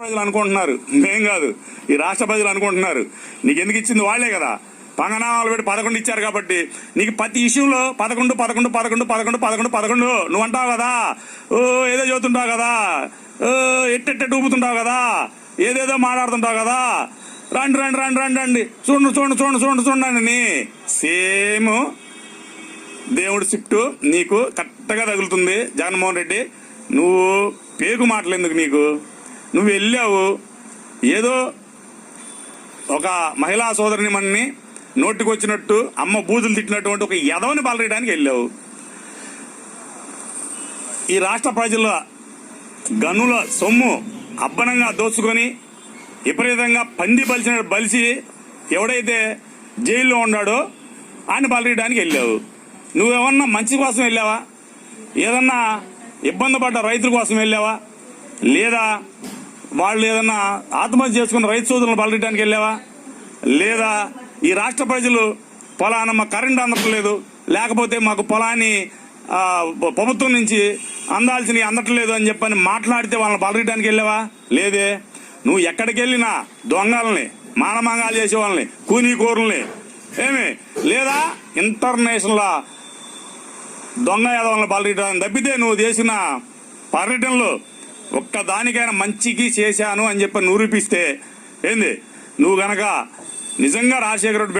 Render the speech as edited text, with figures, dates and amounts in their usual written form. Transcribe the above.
ప్రజలు అనుకుంటున్నారు, మేం కాదు, ఈ రాష్ట్ర ప్రజలు అనుకుంటున్నారు. నీకు ఎందుకు ఇచ్చింది వాళ్లే కదా, పంగనామాలు పెట్టి 11 ఇచ్చారు కాబట్టి నీకు ప్రతి ఇష్యూలో 11 11 11 11 11 11 నువ్వు అంటావు కదా, ఓ ఏదో చదువుతుంటావు కదా, ఎట్టెట్ట ఊపుతుంటావు కదా, ఏదేదో మాట్లాడుతుంటావు కదా, రండి రండి రండి రండి రండి చూడండి చూడండి చూడండి చూడండి చూడండి. సేమ్ దేవుడి షిఫ్ట్ నీకు కరెక్ట్గా తగులుతుంది జగన్మోహన్ రెడ్డి. నువ్వు పేగు మాటలు ఎందుకు నీకు? నువ్వు వెళ్ళావు ఏదో ఒక మహిళా సోదరిని మనని నోటికొచ్చినట్టు అమ్మ బూతులు తిట్టినటువంటి ఒక యదవని బలరేయడానికి వెళ్ళావు. ఈ రాష్ట్ర ప్రజల గనుల సొమ్ము అబ్బనంగా దోచుకొని విపరీతంగా పంది బలిసి ఎవడైతే జైల్లో ఉన్నాడో ఆయన బలరేయడానికి వెళ్ళావు. నువ్వేమన్నా మంచి కోసం వెళ్ళావా? ఏదన్నా ఇబ్బంది పడ్డ రైతుల కోసం వెళ్ళావా? లేదా వాళ్ళు ఏదన్నా ఆత్మహత్య చేసుకున్న రైతు సోదరులను బలరేయడానికి వెళ్ళావా? లేదా ఈ రాష్ట్ర ప్రజలు పొలాన మా కరెంట్ అందట్లేదు, లేకపోతే మాకు పొలాన్ని ప్రభుత్వం నుంచి అందట్లేదు అని చెప్పని మాట్లాడితే వాళ్ళని బలరేయడానికి వెళ్ళావా? లేదే. నువ్వు ఎక్కడికి వెళ్ళినా దొంగల్ని, మానమంగాలు చేసే వాళ్ళని, కూనీకోరుల్ని ఏమి లేదా ఇంటర్నేషనల్ దొంగ యాదవులను బలరేయడానికి తప్పితే నువ్వు చేసిన పర్యటనలో ఒక్కదానికైనా మంచికి చేశాను అని చెప్పి నిరూపిస్తే ఏంది? నువ్వు గనక నిజంగా రాజశేఖర రెడ్డి